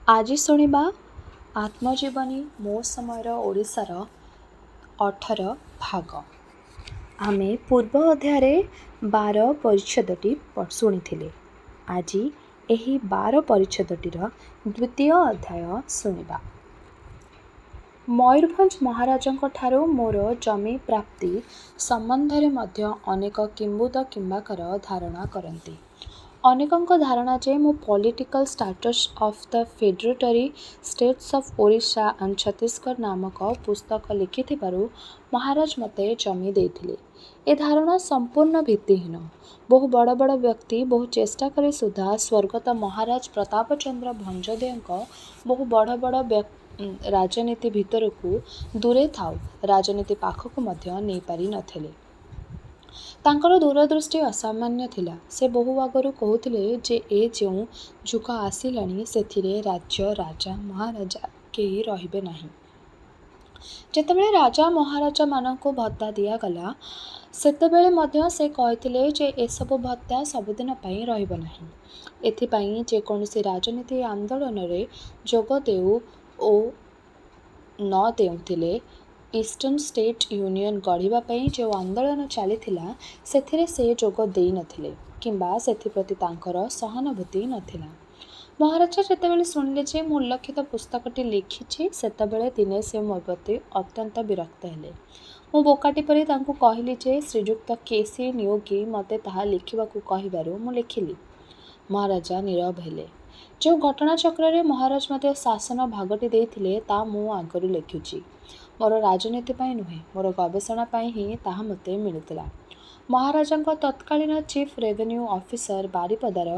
ଆଜି ଶୁଣିବା ଆତ୍ମଜୀବନୀ ମୋ ସମୟର ଓଡ଼ିଶାର 18 ଭାଗ। ଆମେ ପୂର୍ବ ଅଧ୍ୟାୟରେ 12 ପରିଚ୍ଛେଦଟି ଶୁଣିଥିଲେ। ଆଜି ଏହି 12 ପରିଚ୍ଛେଦଟିର ଦ୍ୱିତୀୟ ଅଧ୍ୟାୟ ଶୁଣିବା। ମୟୂରଭଞ୍ଜ ମହାରାଜଙ୍କ ଠାରୁ ମୋର ଜମି ପ୍ରାପ୍ତି ସମ୍ବନ୍ଧରେ ମଧ୍ୟ ଅନେକ କିମ୍ବୁଦ କିମ୍ବାକାର ଧାରଣା କରନ୍ତି। ଅନେକଙ୍କ ଧାରଣା ଯେ ମୁଁ political status of the federatory states of Odisha and Chhattisgarh ନାମକ ପୁସ୍ତକ ଲେଖିଥିବାରୁ ମହାରାଜ ମୋତେ ଜମି ଦେଇଥିଲେ। ଏ ଧାରଣା ସମ୍ପୂର୍ଣ୍ଣ ଭିତ୍ତିହୀନ। ବହୁ ବଡ଼ ବଡ଼ ବ୍ୟକ୍ତି ବହୁ ଚେଷ୍ଟା କରି ସୁଦ୍ଧା ସ୍ୱର୍ଗତ ମହାରାଜ ପ୍ରତାପଚନ୍ଦ୍ର ଭଞ୍ଜଦେଓଙ୍କ ବହୁ ବଡ଼ ବଡ଼ ରାଜନୀତି ଭିତରକୁ ଦୂରେ ଥାଉ ରାଜନୀତି ପାଖକୁ ମଧ୍ୟ ନେଇପାରି ନଥିଲେ। ତାଙ୍କର ଦୂରଦୃଷ୍ଟି ଅସାମାନ୍ୟ ଥିଲା। ସେ ବହୁ ଆଗରୁ କହୁଥିଲେ ଯେ ଏ ଯେଉଁ ଯୁଗ ଆସିଲାଣି ସେଥିରେ ରାଜ୍ୟ ରାଜା ମହାରାଜା କେହି ରହିବେ ନାହିଁ। ଯେତେବେଳେ ରାଜା ମହାରାଜାମାନଙ୍କୁ ଭତ୍ତା ଦିଆଗଲା ସେତେବେଳେ ମଧ୍ୟ ସେ କହିଥିଲେ ଯେ ଏସବୁ ଭତ୍ତା ସବୁଦିନ ପାଇଁ ରହିବ ନାହିଁ। ଏଥିପାଇଁ ଯେକୌଣସି ରାଜନୀତି ଆନ୍ଦୋଳନରେ ଯୋଗ ଦେଉ ଓ ନ ଦେଉଥିଲେ ଇଷ୍ଟର୍ଣ୍ଣ ଷ୍ଟେଟ୍ ୟୁନିୟନ ଗଢ଼ିବା ପାଇଁ ଯେଉଁ ଆନ୍ଦୋଳନ ଚାଲିଥିଲା ସେଥିରେ ସେ ଯୋଗ ଦେଇନଥିଲେ କିମ୍ବା ସେଥିପ୍ରତି ତାଙ୍କର ସହାନୁଭୂତି ନଥିଲା। ମହାରାଜା ଯେତେବେଳେ ଶୁଣିଲେ ଯେ ମୁଁ ଉଲ୍ଲେଖିତ ପୁସ୍ତକଟି ଲେଖିଛି ସେତେବେଳେ ଦିନେ ସେ ମୋ ପ୍ରତି ଅତ୍ୟନ୍ତ ବିରକ୍ତ ହେଲେ। ମୁଁ ବୋକାଟି ପରି ତାଙ୍କୁ କହିଲି ଯେ ଶ୍ରୀଯୁକ୍ତ କେସି ନିୟୋଗୀ ମୋତେ ତାହା ଲେଖିବାକୁ କହିବାରୁ ମୁଁ ଲେଖିଲି। ମହାରାଜା ନୀରବ ହେଲେ। ଯେଉଁ ଘଟଣାଚକ୍ରରେ ମହାରାଜ ମୋତେ ଶାସନ ଭାଗଟି ଦେଇଥିଲେ ତା ମୁଁ ଆଗରୁ ଲେଖୁଛି। ମୋର ରାଜନୀତି ପାଇଁ ନୁହେଁ, ମୋର ଗବେଷଣା ପାଇଁ ହିଁ ତାହା ମୋତେ ମିଳିଥିଲା। ମହାରାଜାଙ୍କ ତତ୍କାଳୀନ ଚିଫ୍ ରେଭେନ୍ୟୁ ଅଫିସର ବାରିପଦାର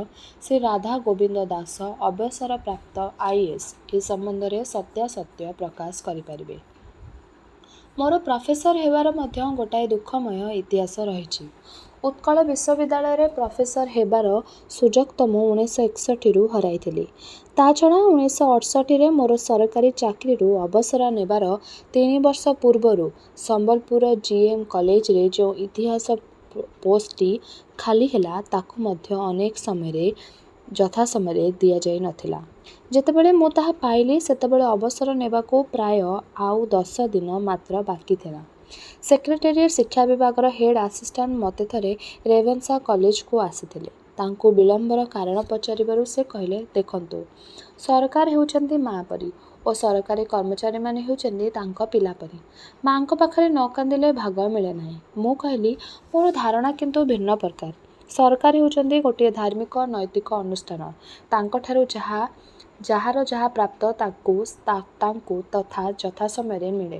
ଶ୍ରୀ ରାଧା ଗୋବିନ୍ଦ ଦାସ ଅବସରପ୍ରାପ୍ତ IAS ଏ ସମ୍ବନ୍ଧରେ ସତ୍ୟାସତ୍ୟ ପ୍ରକାଶ କରିପାରିବେ। ମୋର ପ୍ରଫେସର ହେବାର ମଧ୍ୟ ଗୋଟାଏ ଦୁଃଖମୟ ଇତିହାସ ରହିଛି। ଉତ୍କଳ ବିଶ୍ୱବିଦ୍ୟାଳୟରେ ପ୍ରଫେସର ହେବାର ସୁଯୋଗ ତ ମୁଁ 1961ରୁ ହରାଇଥିଲି। ତା ଛଡ଼ା 1968ରେ ମୋର ସରକାରୀ ଚାକିରିରୁ ଅବସର ନେବାର 3 ବର୍ଷ ପୂର୍ବରୁ ସମ୍ବଲପୁର GM କଲେଜରେ ଯେଉଁ ଇତିହାସ ପୋଷ୍ଟଟି ଖାଲି ହେଲା ତାକୁ ମଧ୍ୟ ଅନେକ ସମୟରେ ଯଥାସମୟରେ ଦିଆଯାଇ ନଥିଲା। ଯେତେବେଳେ ମୁଁ ତାହା ପାଇଲି ସେତେବେଳେ ଅବସର ନେବାକୁ ପ୍ରାୟ ଆଉ 10 ଦିନ ମାତ୍ର ବାକି ଥିଲା। ସେକ୍ରେଟେରିଏଟ ଶିକ୍ଷା ବିଭାଗର ହେଡ୍ ଆସିଷ୍ଟାଣ୍ଟ ମୋତେ ଥରେ ରେଭେନ୍ସା କଲେଜକୁ ଆସିଥିଲେ। ତାଙ୍କୁ ବିଳମ୍ବର କାରଣ ପଚାରିବାରୁ ସେ କହିଲେ, ଦେଖନ୍ତୁ, ସରକାର ହେଉଛନ୍ତି ମା ପରି ଓ ସରକାରୀ କର୍ମଚାରୀମାନେ ହେଉଛନ୍ତି ତାଙ୍କ ପିଲା ପରି। ମାଙ୍କ ପାଖରେ ନ କାନ୍ଦିଲେ ଭାଗ ମିଳେ ନାହିଁ। ମୁଁ କହିଲି, ମୋର ଧାରଣା କିନ୍ତୁ ଭିନ୍ନ ପ୍ରକାର। ସରକାର ହେଉଛନ୍ତି ଗୋଟିଏ ଧାର୍ମିକ ନୈତିକ ଅନୁଷ୍ଠାନ। ତାଙ୍କଠାରୁ ଯାହାର ଯାହା ପ୍ରାପ୍ତ ତାଙ୍କୁ ତଥା ଯଥାସମୟରେ ମିଳେ।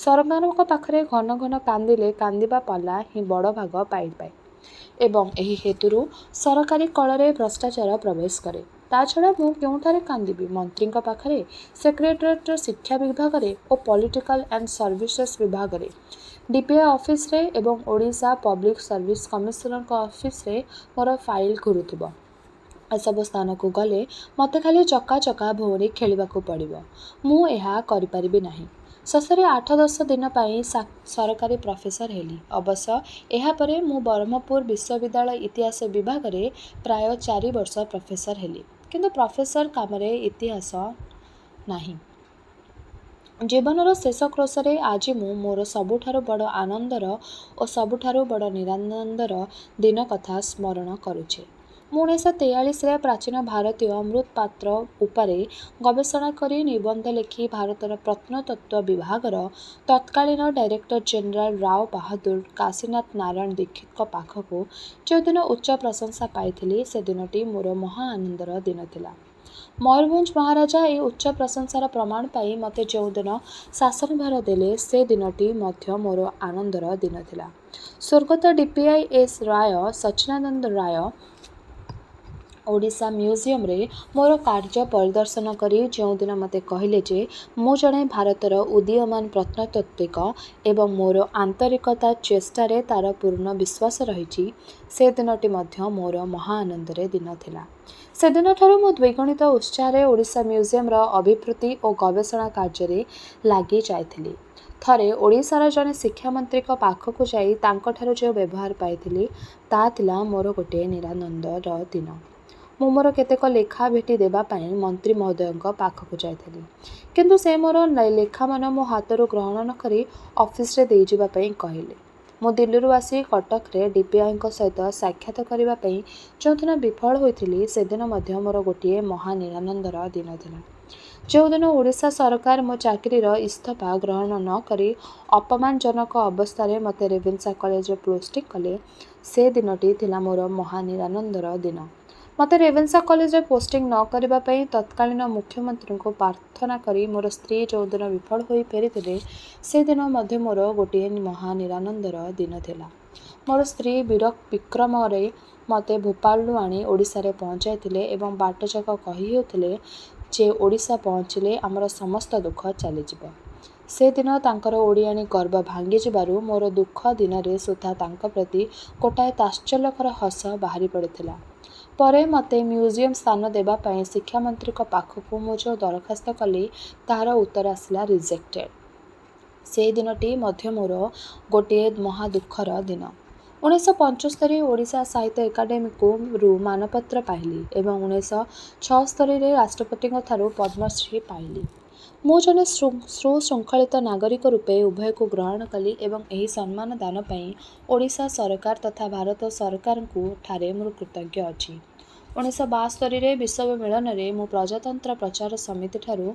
ସରକାରଙ୍କ ପାଖରେ ଘନ ଘନ କାନ୍ଦିଲେ କାନ୍ଦିବା ପାଲା ହିଁ ବଡ଼ ଭାଗ ପାଇପାରେ ଏବଂ ଏହି ହେତୁରୁ ସରକାରୀ କଳରେ ଭ୍ରଷ୍ଟାଚାର ପ୍ରବେଶ କରେ। ତା ଛଡ଼ା ମୁଁ କେଉଁଠାରେ କାନ୍ଦିବି? ମନ୍ତ୍ରୀଙ୍କ ପାଖରେ, ସେକ୍ରେଟେରିଏଟ ଶିକ୍ଷା ବିଭାଗରେ ଓ ପଲିଟିକାଲ ଆଣ୍ଡ ସର୍ଭିସେସ୍ ବିଭାଗରେ, DPI ଅଫିସରେ ଏବଂ ଓଡ଼ିଶା ପବ୍ଲିକ ସର୍ଭିସ କମିଶନରଙ୍କ ଅଫିସରେ ମୋର ଫାଇଲ ଘୁରୁଥିବ। ଏସବୁ ସ୍ଥାନକୁ ଗଲେ ମୋତେ ଖାଲି ଚକା ଚକା ଭଉଁରୀ ଖେଳିବାକୁ ପଡ଼ିବ। ମୁଁ ଏହା କରିପାରିବି ନାହିଁ। ଶେଷରେ 8-10 ଦିନ ପାଇଁ ସରକାରୀ ପ୍ରଫେସର ହେଲି। ଅବଶ୍ୟ ଏହାପରେ ମୁଁ ବ୍ରହ୍ମପୁର ବିଶ୍ୱବିଦ୍ୟାଳୟ ଇତିହାସ ବିଭାଗରେ ପ୍ରାୟ 4 ବର୍ଷ ପ୍ରଫେସର ହେଲି। କିନ୍ତୁ ପ୍ରଫେସର କାମରେ ଇତିହାସ ନାହିଁ। ଜୀବନର ଶେଷ କ୍ରୋଶରେ ଆଜି ମୁଁ ମୋର ସବୁଠାରୁ ବଡ଼ ଆନନ୍ଦର ଓ ସବୁଠାରୁ ବଡ଼ ନିରାନନ୍ଦର ଦିନ କଥା ସ୍ମରଣ କରୁଛି। ମୁଁ 1943ରେ ପ୍ରାଚୀନ ଭାରତୀୟ ମୃତ୍ପାତ୍ର ଉପରେ ଗବେଷଣା କରି ନିବନ୍ଧ ଲେଖି ଭାରତର ପ୍ରତ୍ନତତ୍ତ୍ୱ ବିଭାଗର ତତ୍କାଳୀନ ଡାଇରେକ୍ଟର ଜେନେରାଲ ରାଓ ବାହାଦୁର କାଶୀନାଥ ନାରାୟଣ ଦୀକ୍ଷିତଙ୍କ ପାଖକୁ ଯେଉଁଦିନ ଉଚ୍ଚ ପ୍ରଶଂସା ପାଇଥିଲି ସେ ଦିନଟି ମୋର ମହା ଆନନ୍ଦର ଦିନ ଥିଲା। ମୟୂରଭଞ୍ଜ ମହାରାଜା ଏହି ଉଚ୍ଚ ପ୍ରଶଂସାର ପ୍ରମାଣ ପାଇ ମୋତେ ଯେଉଁଦିନ ଶାସନଭାର ଦେଲେ ସେ ଦିନଟି ମଧ୍ୟ ମୋର ଆନନ୍ଦର ଦିନ ଥିଲା। ସ୍ୱର୍ଗତ DPI S ରାୟ ସଚ୍ଚିଦାନନ୍ଦ ରାୟ ଓଡ଼ିଶା ମ୍ୟୁଜିୟମରେ ମୋର କାର୍ଯ୍ୟ ପରିଦର୍ଶନ କରି ଯେଉଁଦିନ ମୋତେ କହିଲେ ଯେ ମୁଁ ଜଣେ ଭାରତର ଉଦୀୟମାନ ପ୍ରତ୍ନତାତ୍ତ୍ୱିକ ଏବଂ ମୋର ଆନ୍ତରିକତା ଚେଷ୍ଟାରେ ତା'ର ପୂର୍ଣ୍ଣ ବିଶ୍ୱାସ ରହିଛି ସେ ଦିନଟି ମଧ୍ୟ ମୋର ମହା ଆନନ୍ଦରେ ଦିନ ଥିଲା। ସେଦିନଠାରୁ ମୁଁ ଦ୍ୱିଗୁଣିତ ଉତ୍ସାହରେ ଓଡ଼ିଶା ମ୍ୟୁଜିୟମର ଅଭିବୃଦ୍ଧି ଓ ଗବେଷଣା କାର୍ଯ୍ୟରେ ଲାଗି ଯାଇଥିଲି। ଥରେ ଓଡ଼ିଶାର ଜଣେ ଶିକ୍ଷାମନ୍ତ୍ରୀଙ୍କ ପାଖକୁ ଯାଇ ତାଙ୍କଠାରୁ ଯେଉଁ ବ୍ୟବହାର ପାଇଥିଲି ତାହା ଥିଲା ମୋର ଗୋଟିଏ ନିରାନନ୍ଦର ଦିନ। ମୁଁ ମୋର କେତେକ ଲେଖା ଭେଟି ଦେବା ପାଇଁ ମନ୍ତ୍ରୀ ମହୋଦୟଙ୍କ ପାଖକୁ ଯାଇଥିଲି, କିନ୍ତୁ ସେ ମୋର ଲେଖାମାନ ମୋ ହାତରୁ ଗ୍ରହଣ ନ କରି ଅଫିସରେ ଦେଇଯିବା ପାଇଁ କହିଲେ। ମୁଁ ଦିଲ୍ଲୀରୁ ଆସି କଟକରେ ଡିପିଆଇଙ୍କ ସହିତ ସାକ୍ଷାତ କରିବା ପାଇଁ ଯେଉଁଦିନ ବିଫଳ ହୋଇଥିଲି, ସେଦିନ ମଧ୍ୟ ମୋର ଗୋଟିଏ ମହାନିରାନନ୍ଦର ଦିନ ଥିଲା। ଯେଉଁଦିନ ଓଡ଼ିଶା ସରକାର ମୋ ଚାକିରିର ଇସ୍ତଫା ଗ୍ରହଣ ନ କରି ଅପମାନଜନକ ଅବସ୍ଥାରେ ମୋତେ ରେଭେନ୍ସା କଲେଜରେ ପୋଷ୍ଟିଂ କଲେ, ସେ ଦିନଟି ଥିଲା ମୋର ମହାନିରାନନ୍ଦର ଦିନ। ମୋତେ ରେଭେନ୍ସା କଲେଜରେ ପୋଷ୍ଟିଂ ନ କରିବା ପାଇଁ ତତ୍କାଳୀନ ମୁଖ୍ୟମନ୍ତ୍ରୀଙ୍କୁ ପ୍ରାର୍ଥନା କରି ମୋର ସ୍ତ୍ରୀ ଯେଉଁଦିନ ବିଫଳ ହୋଇ ଫେରିଥିଲେ, ସେଦିନ ମଧ୍ୟ ମୋର ଗୋଟିଏ ମହାନିରାନନ୍ଦର ଦିନ ଥିଲା। ମୋର ସ୍ତ୍ରୀ ବିକ୍ରମରେ ମୋତେ ଭୋପାଳରୁ ଆଣି ଓଡ଼ିଶାରେ ପହଞ୍ଚାଇଥିଲେ ଏବଂ ବାଟଯାକ କହି ହେଉଥିଲେ ଯେ ଓଡ଼ିଶା ପହଞ୍ଚିଲେ ଆମର ସମସ୍ତ ଦୁଃଖ ଚାଲିଯିବ। ସେଦିନ ତାଙ୍କର ଓଡ଼ିଆଣୀ ଗର୍ବ ଭାଙ୍ଗିଯିବାରୁ ମୋର ଦୁଃଖ ଦିନରେ ସୁଦ୍ଧା ତାଙ୍କ ପ୍ରତି ଗୋଟାଏ ତାତ୍ସଲ୍ୟକର ହସ ବାହାରି ପଡ଼ିଥିଲା। ପରେ ମୋତେ ମ୍ୟୁଜିୟମ୍ ସ୍ଥାନ ଦେବା ପାଇଁ ଶିକ୍ଷାମନ୍ତ୍ରୀଙ୍କ ପାଖକୁ ମୁଁ ଯେଉଁ ଦରଖାସ୍ତ କଲି, ତାହାର ଉତ୍ତର ଆସିଲା ରିଜେକ୍ଟେଡ୍। ସେହି ଦିନଟି ମଧ୍ୟ ମୋର ଗୋଟିଏ ମହାଦୁଃଖର ଦିନ। 1975 ଓଡ଼ିଶା ସାହିତ୍ୟ ଏକାଡେମୀରୁ ମାନପତ୍ର ପାଇଲି ଏବଂ 1976ରେ ରାଷ୍ଟ୍ରପତିଙ୍କ ଠାରୁ ପଦ୍ମଶ୍ରୀ ପାଇଲି। ମୁଁ ଜଣେ ସୁଶୃଙ୍ଖଳିତ ନାଗରିକ ରୂପେ ଉଭୟକୁ ଗ୍ରହଣ କଲି ଏବଂ ଏହି ସମ୍ମାନ ଦାନ ପାଇଁ ଓଡ଼ିଶା ସରକାର ତଥା ଭାରତ ସରକାରଙ୍କୁ ଠାରେ ମୁଁ କୃତଜ୍ଞ ଅଛି। 1972ରେ ବିଶ୍ୱ ମିଳନରେ ମୁଁ ପ୍ରଜାତନ୍ତ୍ର ପ୍ରଚାର ସମିତିଠାରୁ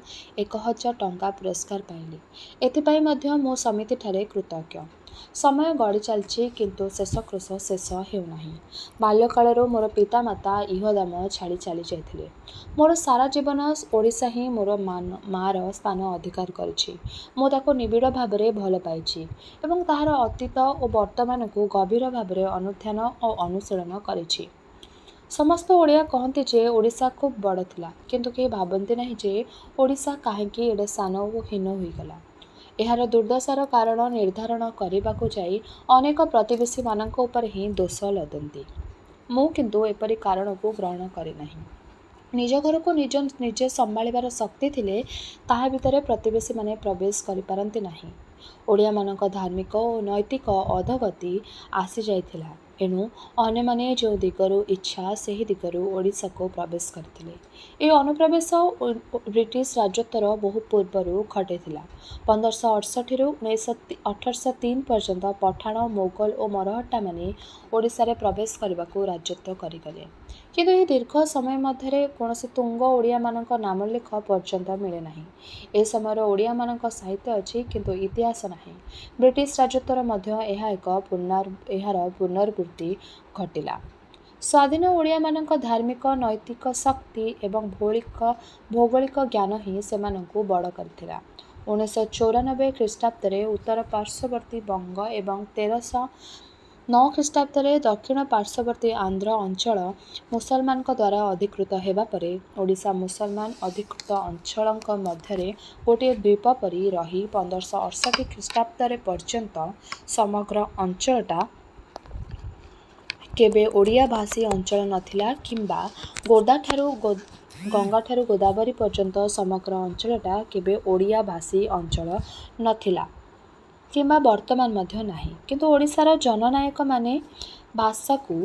1000 ଟଙ୍କା ପୁରସ୍କାର ପାଇଲି। ଏଥିପାଇଁ ମଧ୍ୟ ମୁଁ ସମିତିଠାରେ କୃତଜ୍ଞ। ସମୟ ଗଡ଼ି ଚାଲିଛି, କିନ୍ତୁ ଶେଷକୃଶ ଶେଷ ହେଉନାହିଁ। ବାଲ୍ୟକାଳରୁ ମୋର ପିତାମାତା ଇହଧାମ ଛାଡ଼ି ଚାଲି ଯାଇଥିଲେ। ମୋର ସାରା ଜୀବନ ଓଡ଼ିଶା ହିଁ ମୋର ମା'ର ସ୍ଥାନ ଅଧିକାର କରିଛି। ମୁଁ ତାକୁ ନିବିଡ଼ ଭାବରେ ଭଲ ପାଇଛି ଏବଂ ତାହାର ଅତୀତ ଓ ବର୍ତ୍ତମାନକୁ ଗଭୀର ଭାବରେ ଅନୁଧ୍ୟାନ ଓ ଅନୁଶୀଳନ କରିଛି। ସମସ୍ତ ଓଡ଼ିଆ କହନ୍ତି ଯେ ଓଡ଼ିଶା ଖୁବ୍ ବଡ଼ ଥିଲା, କିନ୍ତୁ କେହି ଭାବନ୍ତି ନାହିଁ ଯେ ଓଡ଼ିଶା କାହିଁକି ଏଡ଼େ ସାନ ଓ ହୀନ ହୋଇଗଲା। ଏହାର ଦୁର୍ଦ୍ଦଶାର କାରଣ ନିର୍ଦ୍ଧାରଣ କରିବାକୁ ଯାଇ ଅନେକ ପ୍ରତିବେଶୀମାନଙ୍କ ଉପରେ ହିଁ ଦୋଷ ଲଦନ୍ତି। ମୁଁ କିନ୍ତୁ ଏପରି କାରଣକୁ ଗ୍ରହଣ କରେ ନାହିଁ। ନିଜ ଘରକୁ ନିଜେ ସମ୍ଭାଳିବାର ଶକ୍ତି ଥିଲେ ତାହା ଭିତରେ ପ୍ରତିବେଶୀମାନେ ପ୍ରବେଶ କରିପାରନ୍ତି ନାହିଁ। ଓଡ଼ିଆମାନଙ୍କ ଧାର୍ମିକ ଓ ନୈତିକ ଅଧୋଗତି ଆସିଯାଇଥିଲା, ଏଣୁ ଅନ୍ୟମାନେ ଯେଉଁ ଦିଗରୁ ଇଚ୍ଛା ସେହି ଦିଗରୁ ଓଡ଼ିଶାକୁ ପ୍ରବେଶ କରିଥିଲେ। ଏହି ଅନୁପ୍ରବେଶ ବ୍ରିଟିଶ ରାଜତ୍ୱର ବହୁ ପୂର୍ବରୁ ଘଟିଥିଲା। 1568ରୁ 1803 ପର୍ଯ୍ୟନ୍ତ ପଠାଣ, ମୋଗଲ ଓ ମରହଟ୍ଟାମାନେ ଓଡ଼ିଶାରେ ପ୍ରବେଶ କରିବାକୁ ରାଜତ୍ୱ କରିଗଲେ, କିନ୍ତୁ ଏହି ଦୀର୍ଘ ସମୟ ମଧ୍ୟରେ କୌଣସି ତୁଙ୍ଗ ଓଡ଼ିଆମାନଙ୍କ ନାମୋଲ୍ଲେଖ ପର୍ଯ୍ୟନ୍ତ ମିଳେ ନାହିଁ। ଏ ସମୟରେ ଓଡ଼ିଆମାନଙ୍କ ସାହିତ୍ୟ ଅଛି, କିନ୍ତୁ ଇତିହାସ ନାହିଁ। ବ୍ରିଟିଶ ରାଜତ୍ୱର ମଧ୍ୟ ଏହାର ପୁନରାବୃତ୍ତି ଘଟିଲା। ସ୍ୱାଧୀନ ଓଡ଼ିଆମାନଙ୍କ ଧାର୍ମିକ ନୈତିକ ଶକ୍ତି ଏବଂ ଭୌଗୋଳିକ ଜ୍ଞାନ ହିଁ ସେମାନଙ୍କୁ ବଡ଼ କରିଥିଲା। 1994 ଖ୍ରୀଷ୍ଟାବ୍ଦରେ ଉତ୍ତର ପାର୍ଶ୍ୱବର୍ତ୍ତୀ ବଙ୍ଗ ଏବଂ 1309 ଖ୍ରୀଷ୍ଟାବ୍ଦରେ ଦକ୍ଷିଣ ପାର୍ଶ୍ୱବର୍ତ୍ତୀ ଆନ୍ଧ୍ର ଅଞ୍ଚଳ ମୁସଲମାନଙ୍କ ଦ୍ୱାରା ଅଧିକୃତ ହେବା ପରେ ଓଡ଼ିଶା ମୁସଲମାନ ଅଧିକୃତ ଅଞ୍ଚଳଙ୍କ ମଧ୍ୟରେ ଗୋଟିଏ ଦ୍ୱୀପ ପରି ରହି 1568 ଖ୍ରୀଷ୍ଟାବ୍ଦ ପର୍ଯ୍ୟନ୍ତ ସମଗ୍ର ଅଞ୍ଚଳଟା କେବେ ଓଡ଼ିଆ ଭାଷୀ ଅଞ୍ଚଳ ନଥିଲା କିମ୍ବା ଗଙ୍ଗାଠାରୁ ଗୋଦାବରୀ ପର୍ଯ୍ୟନ୍ତ ସମଗ୍ର ଅଞ୍ଚଳଟା କେବେ ଓଡ଼ିଆ ଭାଷୀ ଅଞ୍ଚଳ ନଥିଲା କିମ୍ବା ବର୍ତ୍ତମାନ ମଧ୍ୟ ନାହିଁ। କିନ୍ତୁ ଓଡ଼ିଶାର ଜନନାୟକମାନେ ଭାଷାକୁ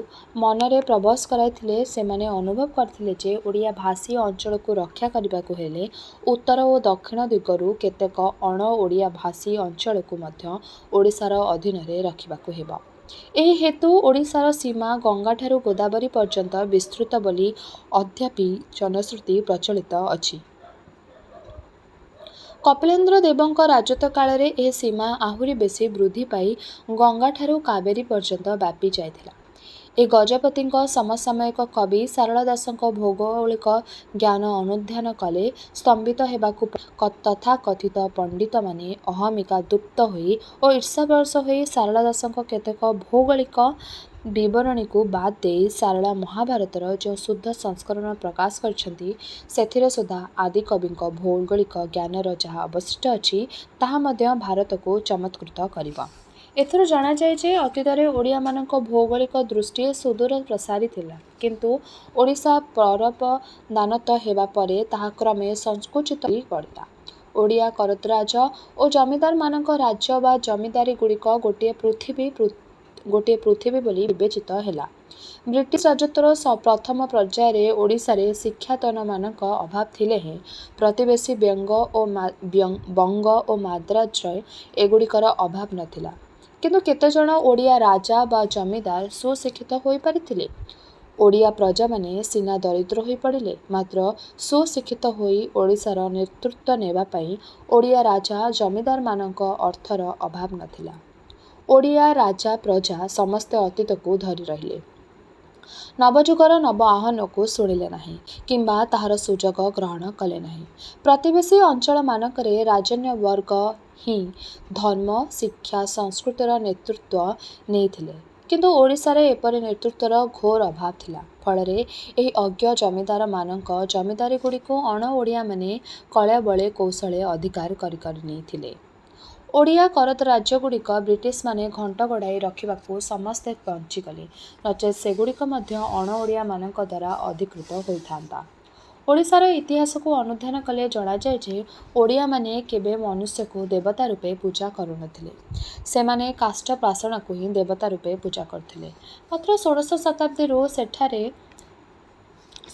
ମନରେ ପ୍ରବେଶ କରାଇଥିଲେ। ସେମାନେ ଅନୁଭବ କରିଥିଲେ ଯେ ଓଡ଼ିଆ ଭାଷୀ ଅଞ୍ଚଳକୁ ରକ୍ଷା କରିବାକୁ ହେଲେ ଉତ୍ତର ଓ ଦକ୍ଷିଣ ଦିଗରୁ କେତେକ ଅଣ-ଓଡ଼ିଆ ଭାଷୀ ଅଞ୍ଚଳକୁ ମଧ୍ୟ ଓଡ଼ିଶାର ଅଧୀନରେ ରଖିବାକୁ ହେବ। ଏହି ହେତୁ ଓଡ଼ିଶାର ସୀମା ଗଙ୍ଗାଠାରୁ ଗୋଦାବରୀ ପର୍ଯ୍ୟନ୍ତ ବିସ୍ତୃତ ବୋଲି ଅଦ୍ୟାପି ଜନଶ୍ରୁତି ପ୍ରଚଳିତ ଅଛି। କପିଳେନ୍ଦ୍ର ଦେବଙ୍କ ରାଜତ୍ୱ କାଳରେ ଏହି ସୀମା ଆହୁରି ବେଶୀ ବୃଦ୍ଧି ପାଇ ଗଙ୍ଗାଠାରୁ କାବେରୀ ପର୍ଯ୍ୟନ୍ତ ବ୍ୟାପି ଯାଇଥିଲା। ଏ ଗଜପତିଙ୍କ ସମସାମୟିକ କବି ସାରଳା ଦାସଙ୍କ ଭୌଗୋଳିକ ଜ୍ଞାନ ଅନୁଧ୍ୟାନ କଲେ ସ୍ତମ୍ଭିତ ହେବାକୁ ତଥାକଥିତ ପଣ୍ଡିତମାନେ ଅହମିକା ଦୂପ୍ତ ହୋଇ ଓ ଈର୍ଷାବଶ ହୋଇ ସାରଳା ଦାସଙ୍କ କେତେକ ଭୌଗୋଳିକ ବିବରଣୀକୁ ବାଦ୍ ଦେଇ ସାରଳା ମହାଭାରତର ଯେଉଁ ଶୁଦ୍ଧ ସଂସ୍କରଣ ପ୍ରକାଶ କରିଛନ୍ତି, ସେଥିରେ ସୁଦ୍ଧା ଆଦିକବିଙ୍କ ଭୌଗୋଳିକ ଜ୍ଞାନର ଯାହା ଅବଶିଷ୍ଟ ଅଛି, ତାହା ମଧ୍ୟ ଭାରତକୁ ଚମତ୍କୃତ କରିବ। ଏଥିରୁ ଜଣାଯାଏ ଯେ ଅତୀତରେ ଓଡ଼ିଆମାନଙ୍କ ଭୌଗୋଳିକ ଦୃଷ୍ଟି ସୁଦୂର ପ୍ରସାରୀ ଥିଲା, କିନ୍ତୁ ଓଡ଼ିଶା ପରବଦାନତ ହେବା ପରେ ତାହା କ୍ରମେ ସଂକୁଚିତ ହୋଇ ପଡ଼ିଲା। ଓଡ଼ିଆ କରତରାଜ ଓ ଜମିଦାରମାନଙ୍କ ରାଜ୍ୟ ବା ଜମିଦାରୀଗୁଡ଼ିକ ଗୋଟିଏ ପୃଥିବୀ ବୋଲି ବିବେଚିତ ହେଲା। ବ୍ରିଟିଶ ରାଜତ୍ୱର ପ୍ରଥମ ପର୍ଯ୍ୟାୟରେ ଓଡ଼ିଶାରେ ଶିକ୍ଷାତନମାନଙ୍କ ଅଭାବ ଥିଲେ ହେଁ ପ୍ରତିବେଶୀ ବଙ୍ଗ ଓ ମାଦ୍ରାଜରେ ଏଗୁଡ଼ିକର ଅଭାବ ନଥିଲା। କିନ୍ତୁ କେତେଜଣ ଓଡ଼ିଆ ରାଜା ବା ଜମିଦାର ସୁଶିକ୍ଷିତ ହୋଇପାରିଥିଲେ? ଓଡ଼ିଆ ପ୍ରଜାମାନେ ସିନା ଦରିଦ୍ର ହୋଇପଡ଼ିଲେ, ମାତ୍ର ସୁଶିକ୍ଷିତ ହୋଇ ଓଡ଼ିଶାର ନେତୃତ୍ୱ ନେବା ପାଇଁ ଓଡ଼ିଆ ରାଜା ଜମିଦାରମାନଙ୍କ ଅର୍ଥର ଅଭାବ ନଥିଲା। ଓଡ଼ିଆ ରାଜା ପ୍ରଜା ସମସ୍ତେ ଅତୀତକୁ ଧରି ରହିଲେ। ନବଯୁଗର ନବ ଆହ୍ୱାନକୁ ଶୁଣିଲେ ନାହିଁ କିମ୍ବା ତାହାର ସୁଯୋଗ ଗ୍ରହଣ କଲେ ନାହିଁ। ପ୍ରତିବେଶୀ ଅଞ୍ଚଳମାନଙ୍କରେ ରାଜନ୍ୟବର୍ଗ ହିଁ ଧର୍ମ, ଶିକ୍ଷା, ସଂସ୍କୃତିର ନେତୃତ୍ୱ ନେଇଥିଲେ। କିନ୍ତୁ ଓଡ଼ିଶାରେ ଏପରି ନେତୃତ୍ୱର ଘୋର ଅଭାବ ଥିଲା। ଫଳରେ ଏହି ଅଜ୍ଞ ଜମିଦାରମାନଙ୍କ ଜମିଦାରୀଗୁଡ଼ିକୁ ଅଣ-ଓଡ଼ିଆମାନେ କଳେ-ବଳେ କୌଶଳେ ଅଧିକାର କରି ନେଇଥିଲେ। ଓଡ଼ିଆ କରତ ରାଜ୍ୟଗୁଡ଼ିକ ବ୍ରିଟିଶମାନେ ଘଣ୍ଟ ଘୋଡ଼ାଇ ରଖିବାକୁ ସମସ୍ତେ ବଞ୍ଚିଗଲେ, ନଚେତ୍ ସେଗୁଡ଼ିକ ମଧ୍ୟ ଅଣ-ଓଡ଼ିଆମାନଙ୍କ ଦ୍ୱାରା ଅଧିକୃତ ହୋଇଥାନ୍ତା। ଓଡ଼ିଶାର ଇତିହାସକୁ ଅନୁଧ୍ୟାନ କଲେ ଜଣାଯାଏ ଯେ ଓଡ଼ିଆମାନେ କେବେ ମନୁଷ୍ୟକୁ ଦେବତା ରୂପେ ପୂଜା କରୁନଥିଲେ। ସେମାନେ କାଷ୍ଠ-ପାଷାଣକୁ ହିଁ ଦେବତା ରୂପେ ପୂଜା କରୁଥିଲେ। ମାତ୍ର ଷୋଡ଼ଶ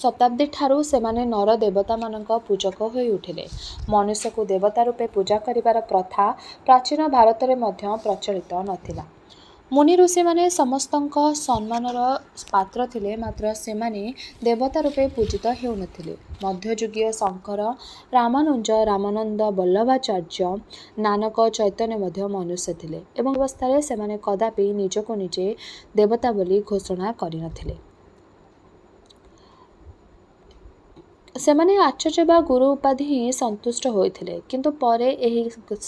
ଶତାବ୍ଦୀଠାରୁ ସେମାନେ ନର ଦେବତାମାନଙ୍କ ପୂଜକ ହୋଇ ଉଠିଲେ। ମନୁଷ୍ୟକୁ ଦେବତା ରୂପେ ପୂଜା କରିବାର ପ୍ରଥା ପ୍ରାଚୀନ ଭାରତରେ ମଧ୍ୟ ପ୍ରଚଳିତ ନଥିଲା। ମୁନି ଋଷିମାନେ ସମସ୍ତଙ୍କ ସମ୍ମାନର ପାତ୍ର ଥିଲେ, ମାତ୍ର ସେମାନେ ଦେବତା ରୂପେ ପୂଜିତ ହେଉନଥିଲେ। ମଧ୍ୟଯୁଗୀୟ ଶଙ୍କର, ରାମାନୁଜ, ରାମାନନ୍ଦ, ବଲ୍ଲଭାଚାର୍ଯ୍ୟ, ନାନକ, ଚୈତନ୍ୟ ମଧ୍ୟ ମନୁଷ୍ୟ ଥିଲେ ଏବଂ ଅବସ୍ଥାରେ ସେମାନେ କଦାପି ନିଜକୁ ନିଜେ ଦେବତା ବୋଲି ଘୋଷଣା କରିନଥିଲେ। ସେମାନେ ଆଚାର୍ଯ୍ୟ ବା ଗୁରୁ ଉପାଧି ହିଁ ସନ୍ତୁଷ୍ଟ ହୋଇଥିଲେ। କିନ୍ତୁ ପରେ ଏହି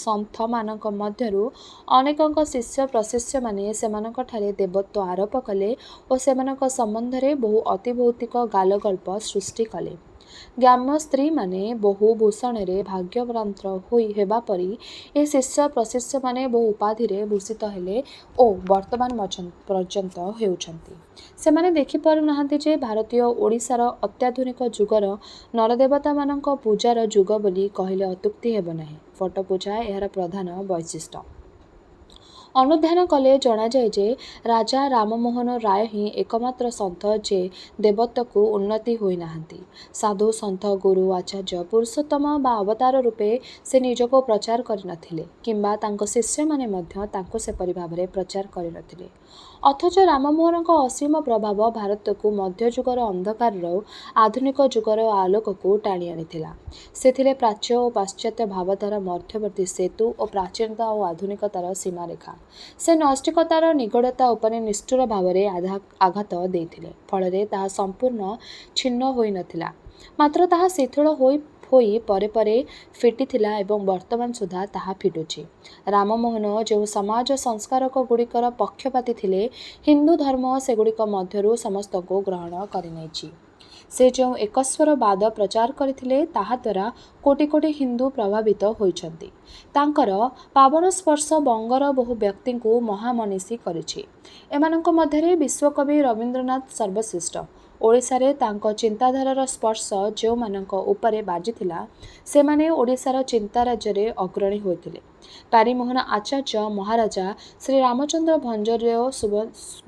ସନ୍ଥମାନଙ୍କ ମଧ୍ୟରୁ ଅନେକଙ୍କ ଶିଷ୍ୟ ପ୍ରଶିଷ୍ୟମାନେ ସେମାନଙ୍କଠାରେ ଦେବତ୍ୱ ଆରୋପ କଲେ ଓ ସେମାନଙ୍କ ସମ୍ବନ୍ଧରେ ବହୁ ଅତିଭୌତିକ ଗାଲଗଳ୍ପ ସୃଷ୍ଟି କଲେ। ଗ୍ରାମ୍ୟ ସ୍ତ୍ରୀମାନେ ବହୁ ଭୂଷଣରେ ଭାଗ୍ୟଭ୍ରାନ୍ତ ହେବା ପରି ଏହି ଶିଷ୍ୟ ପ୍ରଶିଷ୍ୟମାନେ ବହୁ ଉପାଧିରେ ଭୂଷିତ ହେଲେ ଓ ବର୍ତ୍ତମାନ ପର୍ଯ୍ୟନ୍ତ ହେଉଛନ୍ତି। ସେମାନେ ଦେଖିପାରୁନାହାନ୍ତି ଯେ ଭାରତୀୟ ଓଡ଼ିଶାର ଅତ୍ୟାଧୁନିକ ଯୁଗର ନରଦେବତାମାନଙ୍କ ପୂଜାର ଯୁଗ ବୋଲି କହିଲେ ଅତ୍ୟୁକ୍ତି ହେବ ନାହିଁ। ଫଟପୂଜା ଏହାର ପ୍ରଧାନ ବୈଶିଷ୍ଟ୍ୟ। ଅନୁଧ୍ୟାନ କଲେ ଜଣାଯାଏ ଯେ ରାଜା ରାମମୋହନ ରାୟ ହିଁ ଏକମାତ୍ର ସନ୍ଥ ଯେ ଦେବତ୍ୱକୁ ଉନ୍ନତି ହୋଇନାହାନ୍ତି। ସାଧୁ, ସନ୍ଥ, ଗୁରୁ, ଆଚାର୍ଯ୍ୟ, ପୁରୁଷୋତ୍ତମ ବା ଅବତାର ରୂପେ ସେ ନିଜକୁ ପ୍ରଚାର କରିନଥିଲେ କିମ୍ବା ତାଙ୍କ ଶିଷ୍ୟମାନେ ମଧ୍ୟ ତାଙ୍କୁ ସେପରି ଭାବରେ ପ୍ରଚାର କରିନଥିଲେ। ଅଥଚ ରାମମୋହନଙ୍କ ଅସୀମ ପ୍ରଭାବ ଭାରତକୁ ମଧ୍ୟଯୁଗର ଅନ୍ଧକାରରୁ ଆଧୁନିକ ଯୁଗର ଆଲୋକକୁ ଟାଣି ଆଣିଥିଲା। ସେ ଥିଲେ ପ୍ରାଚ୍ୟ ଓ ପାଶ୍ଚାତ୍ୟ ଭାବଧାରା ମଧ୍ୟବର୍ତ୍ତୀ ସେତୁ ଓ ପ୍ରାଚୀନତା ଓ ଆଧୁନିକତାର ସୀମାରେଖା। ସେ ନୈଷ୍ଠିକତାର ନିଗୂଢ଼ତା ଉପରେ ନିଷ୍ଠୁର ଭାବରେ ଆଘାତ ଦେଇଥିଲେ। ଫଳରେ ତାହା ସମ୍ପୂର୍ଣ୍ଣ ଛିନ୍ନ ହୋଇନଥିଲା, ମାତ୍ର ତାହା ଶିଥିଳ ହୋଇ ପରେ ପରେ ଫିଟିଥିଲା ଏବଂ ବର୍ତ୍ତମାନ ସୁଦ୍ଧା ତାହା ଫିଟୁଛି। ରାମମୋହନ ଯେଉଁ ସମାଜ ସଂସ୍କାରକଗୁଡ଼ିକର ପକ୍ଷପାତୀ ଥିଲେ, ହିନ୍ଦୁ ଧର୍ମ ସେଗୁଡ଼ିକ ମଧ୍ୟରୁ ସମସ୍ତଙ୍କୁ ଗ୍ରହଣ କରିନେଇଛି। ସେ ଯେଉଁ ଏକସ୍ୱରବାଦ ପ୍ରଚାର କରିଥିଲେ, ତାହାଦ୍ୱାରା କୋଟି କୋଟି ହିନ୍ଦୁ ପ୍ରଭାବିତ ହୋଇଛନ୍ତି। ତାଙ୍କର ପାବନ ସ୍ପର୍ଶ ବଙ୍ଗର ବହୁ ବ୍ୟକ୍ତିଙ୍କୁ ମହାମନୀଷୀ କରିଛି। ଏମାନଙ୍କ ମଧ୍ୟରେ ବିଶ୍ୱକବି ରବୀନ୍ଦ୍ରନାଥ ସର୍ବଶ୍ରେଷ୍ଠ। ଓଡ଼ିଶାରେ ତାଙ୍କ ଚିନ୍ତାଧାରାର ସ୍ପର୍ଶ ଯେଉଁମାନଙ୍କ ଉପରେ ବାଜିଥିଲା, ସେମାନେ ଓଡ଼ିଶାର ଚିନ୍ତାରାଜ୍ୟରେ ଅଗ୍ରଣୀ ହୋଇଥିଲେ। ପାରିମୋହନ ଆଚାର୍ଯ୍ୟ, ମହାରାଜା ଶ୍ରୀରାମଚନ୍ଦ୍ର ଭଞ୍ଜଦେଓ,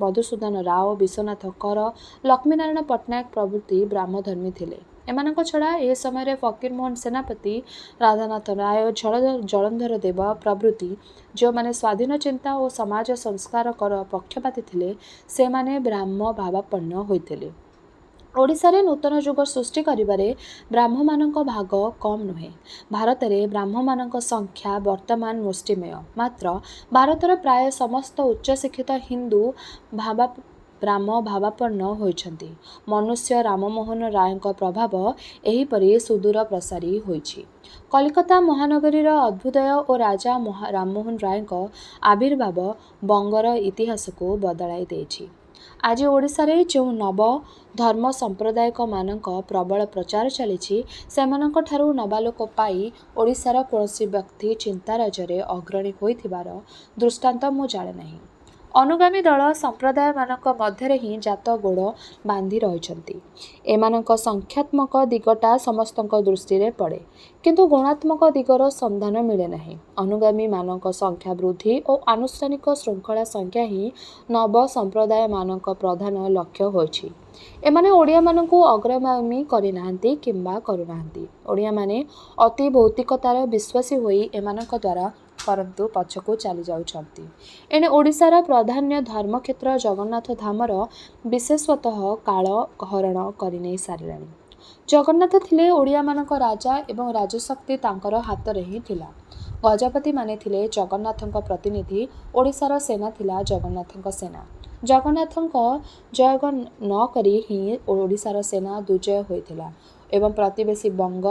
ମଧୁସୂଦନ ରାଓ, ବିଶ୍ୱନାଥ କର, ଲକ୍ଷ୍ମୀନାରାୟଣ ପଟ୍ଟନାୟକ ପ୍ରଭୃତି ବ୍ରାହ୍ମଧର୍ମୀ ଥିଲେ। ଏମାନଙ୍କ ଛଡ଼ା ଏ ସମୟରେ ଫକୀରମୋହନ ସେନାପତି, ରାଧାନାଥ ରାୟ, ଜଳନ୍ଧର ଦେବ ପ୍ରଭୃତି ଯେଉଁମାନେ ସ୍ୱାଧୀନ ଚିନ୍ତା ଓ ସମାଜ ସଂସ୍କାରକର ପକ୍ଷପାତୀ ଥିଲେ, ସେମାନେ ବ୍ରାହ୍ମ ଭାବାପନ୍ନ ହୋଇଥିଲେ। ଓଡ଼ିଶାରେ ନୂତନ ଯୁଗ ସୃଷ୍ଟି କରିବାରେ ବ୍ରାହ୍ମମାନଙ୍କ ଭାଗ କମ୍ ନୁହେଁ। ଭାରତରେ ବ୍ରାହ୍ମମାନଙ୍କ ସଂଖ୍ୟା ବର୍ତ୍ତମାନ ମୁଷ୍ଟିମେୟ। ମାତ୍ର ଭାରତର ପ୍ରାୟ ସମସ୍ତ ଉଚ୍ଚଶିକ୍ଷିତ ହିନ୍ଦୁ ବ୍ରାହ୍ମ ଭାବାପନ୍ନ ହୋଇଛନ୍ତି। ମନୁଷ୍ୟ ରାମମୋହନ ରାୟଙ୍କ ପ୍ରଭାବ ଏହିପରି ସୁଦୂର ପ୍ରସାରୀ ହୋଇଛି। କଲିକତା ମହାନଗରୀର ଅଭ୍ୟୁଦୟ ଓ ରାଜା ରାମମୋହନ ରାୟଙ୍କ ଆବିର୍ଭାବ ବଙ୍ଗର ଇତିହାସକୁ ବଦଳାଇ ଦେଇଛି। ଆଜି ଓଡ଼ିଶାରେ ଯେଉଁ ନବ ଧର୍ମ ସମ୍ପ୍ରଦାୟକମାନଙ୍କ ପ୍ରବଳ ପ୍ରଚାର ଚାଲିଛି, ସେମାନଙ୍କଠାରୁ ନବାଲୋକ ପାଇ ଓଡ଼ିଶାର କୌଣସି ବ୍ୟକ୍ତି ଚିନ୍ତାରାଜ୍ୟରେ ଅଗ୍ରଣୀ ହୋଇଥିବାର ଦୃଷ୍ଟାନ୍ତ ମୁଁ ଜାଣେ ନାହିଁ। ଅନୁଗାମୀ ଦଳ ସମ୍ପ୍ରଦାୟମାନଙ୍କ ମଧ୍ୟରେ ହିଁ ଜାତ ଗୋଡ଼ ବାନ୍ଧି ରହିଛନ୍ତି। ଏମାନଙ୍କ ସଂଖ୍ୟାତ୍ମକ ଦିଗଟା ସମସ୍ତଙ୍କ ଦୃଷ୍ଟିରେ ପଡ଼େ, କିନ୍ତୁ ଗୁଣାତ୍ମକ ଦିଗର ସନ୍ଧାନ ମିଳେ ନାହିଁ। ଅନୁଗାମୀମାନଙ୍କ ସଂଖ୍ୟା ବୃଦ୍ଧି ଓ ଆନୁଷ୍ଠାନିକ ଶୃଙ୍ଖଳା ସଂଖ୍ୟା ହିଁ ନବ ସମ୍ପ୍ରଦାୟମାନଙ୍କ ପ୍ରଧାନ ଲକ୍ଷ୍ୟ ହୋଇଛି। ଏମାନେ ଓଡ଼ିଆମାନଙ୍କୁ ଅଗ୍ରଗାମୀ କରିନାହାନ୍ତି କିମ୍ବା କରୁନାହାନ୍ତି। ଓଡ଼ିଆମାନେ ଅତି ଭୌତିକତାର ବିଶ୍ୱାସୀ ହୋଇ ଏମାନଙ୍କ ଦ୍ୱାରା ପରନ୍ତୁ ପଛକୁ ଚାଲି ଯାଉଛନ୍ତି। ଏଣେ ଓଡ଼ିଶାର ପ୍ରଧାନ୍ୟ ଧର୍ମକ୍ଷେତ୍ର ଜଗନ୍ନାଥ ଧାମର ବିଶେଷତଃ କାଳ ହରଣ କରିନେଇ ସାରିଲାଣି। ଜଗନ୍ନାଥ ଥିଲେ ଓଡ଼ିଆମାନଙ୍କ ରାଜା ଏବଂ ରାଜଶକ୍ତି ତାଙ୍କର ହାତରେ ହିଁ ଥିଲା। ଗଜପତିମାନେ ଥିଲେ ଜଗନ୍ନାଥଙ୍କ ପ୍ରତିନିଧି, ଓଡ଼ିଶାର ସେନା ଥିଲା ଜଗନ୍ନାଥଙ୍କ ସେନା। ଜଗନ୍ନାଥଙ୍କ ଜୟ ନ କରି ହିଁ ଓଡ଼ିଶାର ସେନା ଦୁର୍ଜୟ ହୋଇଥିଲା ଏବଂ ପ୍ରତିବେଶୀ ବଙ୍ଗ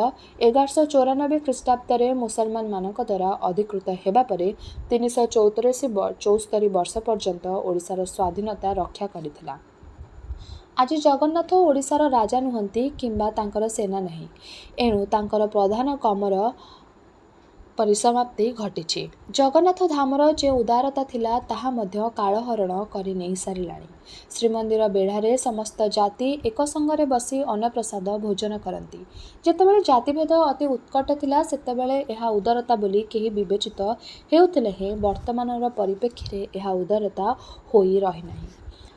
1194 ଖ୍ରୀଷ୍ଟାବ୍ଦରେ ମୁସଲମାନମାନଙ୍କ ଦ୍ୱାରା ଅଧିକୃତ ହେବା ପରେ 374 ବର୍ଷ ପର୍ଯ୍ୟନ୍ତ ଓଡ଼ିଶାର ସ୍ୱାଧୀନତା ରକ୍ଷା କରିଥିଲା। ଆଜି ଜଗନ୍ନାଥ ଓଡ଼ିଶାର ରାଜା ନୁହନ୍ତି କିମ୍ବା ତାଙ୍କର ସେନା ନାହିଁ। ଏଣୁ ତାଙ୍କର ପ୍ରଧାନ କାମର ପରିସମାପ୍ତି ଘଟିଛି। ଜଗନ୍ନାଥ ଧାମର ଯେଉଁ ଉଦାରତା ଥିଲା ତାହା ମଧ୍ୟ କାଳହରଣ କରି ନେଇ ସାରିଲାଣି। ଶ୍ରୀମନ୍ଦିର ବେଢ଼ାରେ ସମସ୍ତ ଜାତି ଏକ ସଙ୍ଗରେ ବସି ଅନ୍ନପ୍ରସାଦ ଭୋଜନ କରନ୍ତି। ଯେତେବେଳେ ଜାତିଭେଦ ଅତି ଉତ୍କଟ ଥିଲା ସେତେବେଳେ ଏହା ଉଦାରତା ବୋଲି କେହି ବିବେଚିତ ହେଉଥିଲେ ହେଁ ବର୍ତ୍ତମାନର ପରିପ୍ରେକ୍ଷୀରେ ଏହା ଉଦାରତା ହୋଇ ରହିନାହିଁ।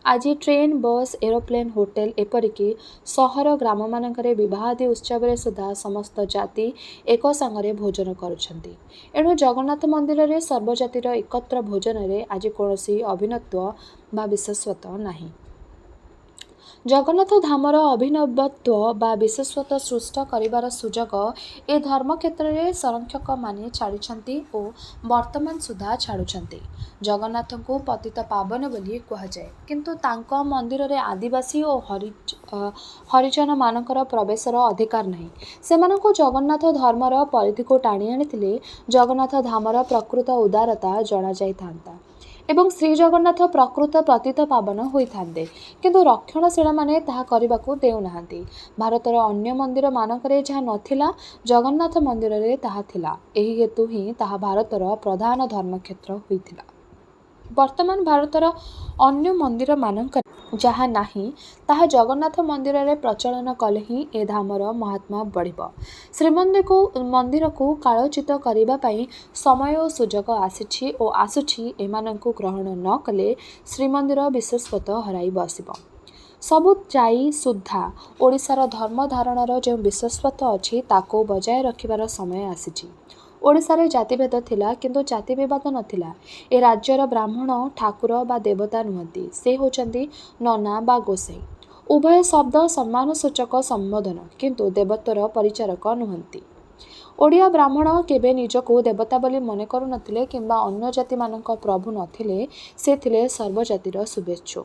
ଆଜି ଟ୍ରେନ୍, ବସ୍, ଏରୋପ୍ଲେନ୍, ହୋଟେଲ ଏପରିକି ସହର ଗ୍ରାମମାନଙ୍କରେ ବିବାହାଦି ଉତ୍ସବରେ ସୁଦ୍ଧା ସମସ୍ତ ଜାତି ଏକ ସାଙ୍ଗରେ ଭୋଜନ କରୁଛନ୍ତି। ଏଣୁ ଜଗନ୍ନାଥ ମନ୍ଦିରରେ ସର୍ବଜାତିର ଏକତ୍ର ଭୋଜନରେ ଆଜି କୌଣସି ଅଭିନବତ୍ୱ ବା ବିଶେଷତ୍ୱ ନାହିଁ। ଜଗନ୍ନାଥ ଧାମର ଅଭିନବତ୍ୱ ବା ବିଶେଷତ୍ୱ ସୃଷ୍ଟ କରିବାର ସୁଯୋଗ ଏ ଧର୍ମକ୍ଷେତ୍ରରେ ସଂରକ୍ଷକମାନେ ଛାଡ଼ିଛନ୍ତି ଓ ବର୍ତ୍ତମାନ ସୁଦ୍ଧା ଛାଡ଼ୁଛନ୍ତି। ଜଗନ୍ନାଥଙ୍କୁ ପତିତ ପାବନ ବୋଲି କୁହାଯାଏ, କିନ୍ତୁ ତାଙ୍କ ମନ୍ଦିରରେ ଆଦିବାସୀ ଓ ହରିଜନମାନଙ୍କର ପ୍ରବେଶର ଅଧିକାର ନାହିଁ। ସେମାନଙ୍କୁ ଜଗନ୍ନାଥ ଧର୍ମର ପରିଧିକୁ ଟାଣି ଆଣିଥିଲେ ଜଗନ୍ନାଥ ଧାମର ପ୍ରକୃତ ଉଦାରତା ଜଣାଯାଇଥାନ୍ତା ଏବଂ ଶ୍ରୀଜଗନ୍ନାଥ ପ୍ରକୃତ ପତିତ ପାବନ ହୋଇଥାନ୍ତେ, କିନ୍ତୁ ରକ୍ଷଣଶୀଳମାନେ ତାହା କରିବାକୁ ଦେଉନାହାନ୍ତି। ଭାରତର ଅନ୍ୟ ମନ୍ଦିରମାନଙ୍କରେ ଯାହା ନଥିଲା ଜଗନ୍ନାଥ ମନ୍ଦିରରେ ତାହା ଥିଲା। ଏହି ହେତୁ ହିଁ ତାହା ଭାରତର ପ୍ରଧାନ ଧର୍ମକ୍ଷେତ୍ର ହୋଇଥିଲା। ବର୍ତ୍ତମାନ ଭାରତର ଅନ୍ୟ ମନ୍ଦିରମାନଙ୍କରେ ଯାହା ନାହିଁ ତାହା ଜଗନ୍ନାଥ ମନ୍ଦିରରେ ପ୍ରଚଳନ କଲେ ହିଁ ଏ ଧାମର ମହାତ୍ମ୍ୟ ବଢ଼ିବ। ଶ୍ରୀମନ୍ଦିରକୁ କାଳୋଚିତ କରିବା ପାଇଁ ସମୟ ଓ ସୁଯୋଗ ଆସିଛି ଓ ଆସୁଛି। ଏମାନଙ୍କୁ ଗ୍ରହଣ ନ କଲେ ଶ୍ରୀମନ୍ଦିର ବିଶେଷତ୍ୱ ହରାଇ ବସିବ। ସବୁ ଯାଇ ସୁଦ୍ଧା ଓଡ଼ିଶାର ଧର୍ମଧାରଣାର ଯେଉଁ ବିଶେଷତ୍ୱ ଅଛି ତାକୁ ବଜାୟ ରଖିବାର ସମୟ ଆସିଛି। ଓଡ଼ିଶାରେ ଜାତିଭେଦ ଥିଲା କିନ୍ତୁ ଜାତି ବିବାଦ ନଥିଲା। ଏ ରାଜ୍ୟର ବ୍ରାହ୍ମଣ ଠାକୁର ବା ଦେବତା ନୁହନ୍ତି, ସେ ହେଉଛନ୍ତି ନନା ବା ଗୋସାଇଁ। ଉଭୟ ଶବ୍ଦ ସମ୍ମାନସୂଚକ ସମ୍ବୋଧନ, କିନ୍ତୁ ଦେବତ୍ୱର ପରିଚାରକ ନୁହନ୍ତି। ଓଡ଼ିଆ ବ୍ରାହ୍ମଣ କେବେ ନିଜକୁ ଦେବତା ବୋଲି ମନେ କରୁନଥିଲେ କିମ୍ବା ଅନ୍ୟ ଜାତିମାନଙ୍କ ପ୍ରଭୁ ନଥିଲେ, ସେ ଥିଲେ ସର୍ବଜାତିର ଶୁଭେଚ୍ଛୁ।